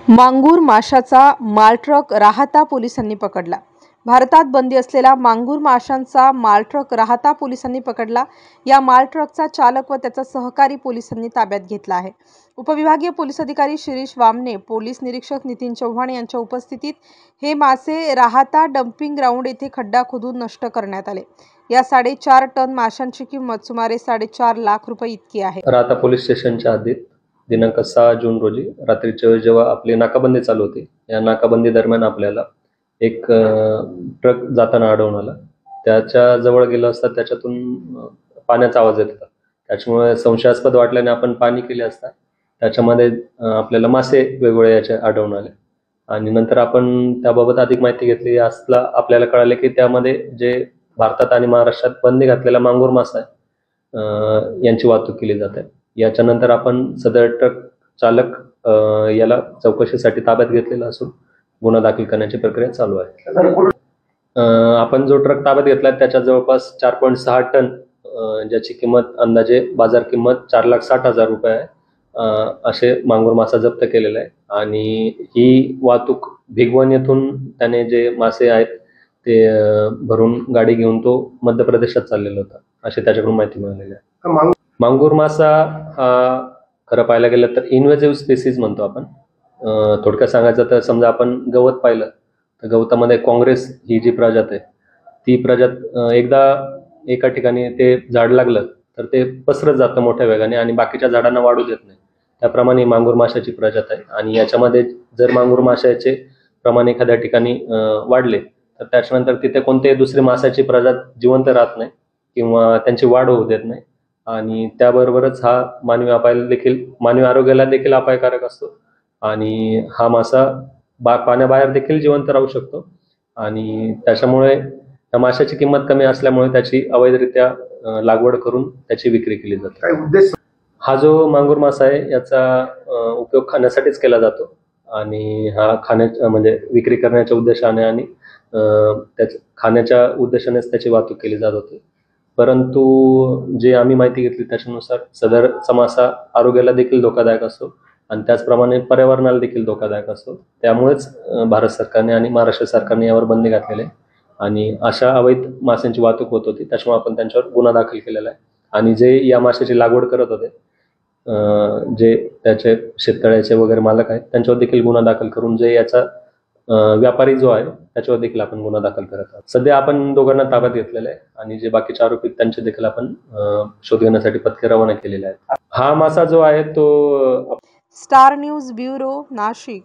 मांगूर माशाचा मालट्रक राहाता पोलिसांनी पकडला। भारतात बंदी असलेला मांगूर माशांचा मालट्रक राहाता पोलिसांनी पकडला। या मालट्रकचा चालक व त्याचा सहकारी पोलिसांनी ताब्यात घेतला आहे। उपविभागीय पोलीस अधिकारी शिरीष वामने, पोलीस निरीक्षक नितीन चव्हाण यांच्या उपस्थितीत हे मासे राहाता डम्पिंग ग्राउंड येथे खड्डा खोदून नष्ट करण्यात आले। या 4.5 टन माशांची किंमत सुमारे 4.5 लाख रुपये इतकी आहे। राहाता पोलीस स्टेशनच्या हद्दीत दिनांक 6 जून रोजी रात्रीच्या वेळी जेव्हा आपली नाकाबंदी चालू होती, या नाकाबंदी दरम्यान आपल्याला एक ट्रक जाताना आढळून आला। त्याच्या जवळ गेलं असता त्याच्यातून पाण्याचा आवाज येत होता। त्याच्यामुळे संशयास्पद वाटल्याने आपण पाणी केले असता त्याच्यामध्ये आपल्याला मासे वेगवेगळे याचे आढळून आले आणि नंतर आपण त्याबाबत अधिक माहिती घेतली असता आपल्याला कळाले की त्यामध्ये जे भारतात आणि महाराष्ट्रात बंदी घातलेला मांगूर मासा आहे यांची वाहतूक केली जाते। याच्यानंतर आपण सदर ट्रक चालक याला चौकशीसाठी ताब्यात घेतलेला असून गुन्हा दाखल करण्याची प्रक्रिया चालू आहे। आपण जो ट्रक ताब्यात घेतला त्याच्या जवळपास 4.6 टन ज्याची किंमत अंदाजे बाजार किंमत 4,60,000 रुपये आहे असे मांगूर मासा जप्त केलेला आहे आणि ही वाहतूक भिगवण येथून त्याने जे मासे आहेत ते भरून गाडी घेऊन तो मध्य प्रदेशात चाललेला होता असे त्याच्याकडून माहिती मिळालेली आहे। मांगूर मासा हा खरं पाहायला गेलं तर इन्व्हेजिव्ह स्पेसीज म्हणतो आपण। थोडक्यात सांगायचं तर समजा आपण गवत पाहिलं तर गवतामध्ये काँग्रेस ही जी प्रजात आहे ती प्रजात एकदा एका ठिकाणी ते झाड लागलं तर ते पसरत जातं मोठ्या वेगाने आणि बाकीच्या झाडांना वाढू देत नाही। त्याप्रमाणे मांगूर माशाची प्रजात आहे आणि याच्यामध्ये जर मांगूर माशाचे प्रमाण एखाद्या ठिकाणी वाढले तर त्याच्यानंतर तिथे कोणत्याही दुसरी माशाची प्रजात जिवंत राहत नाही किंवा त्यांची वाढ होऊ देत नाही आणि त्याबरोबरच हा मानवी आरोग्याला देखील अपायकारक असतो आणि हा मासा पाण्याबाहेर देखील जिवंत राहू शकतो आणि त्याच्यामुळे या माशाची किंमत कमी असल्यामुळे त्याची अवैधरित्या लागवड करून त्याची विक्री केली जाते। हा जो मांगूर मासा आहे याचा उपयोग खाण्यासाठीच केला जातो आणि हा खाण्याच्या म्हणजे विक्री करण्याच्या उद्देशाने आणि खाण्याच्या उद्देशानेच त्याची वाहतूक केली जात होती। परंतु जे आम्ही माहिती घेतली त्याच्यानुसार सदरचा मासा आरोग्याला देखील धोकादायक असतो आणि त्याचप्रमाणे पर्यावरणाला देखील धोकादायक असतो। त्यामुळेच भारत सरकारने आणि महाराष्ट्र सरकारने यावर बंदी घातलेली आहे आणि अशा अवैध माशांची वाहतूक होत होती त्याच्यामुळे आपण त्यांच्यावर गुन्हा दाखल केलेला आहे आणि जे या माशाची लागवड करत होते जे त्याचे शेततळ्याचे वगैरे मालक आहेत त्यांच्यावर देखील गुन्हा दाखल करून जे याचा व्यापारी जो आहे त्याच्यावर देखील आपण गुन्हा दाखल करत आहोत। सध्या आपण दोघांना ताब्यात घेतलेला आहे आणि जे बाकीचे आरोपी त्यांचे देखील आपण शोध घेण्यासाठी पथके रवाना केलेले आहेत। हा मासा जो आहे तो स्टार न्यूज ब्युरो, नाशिक।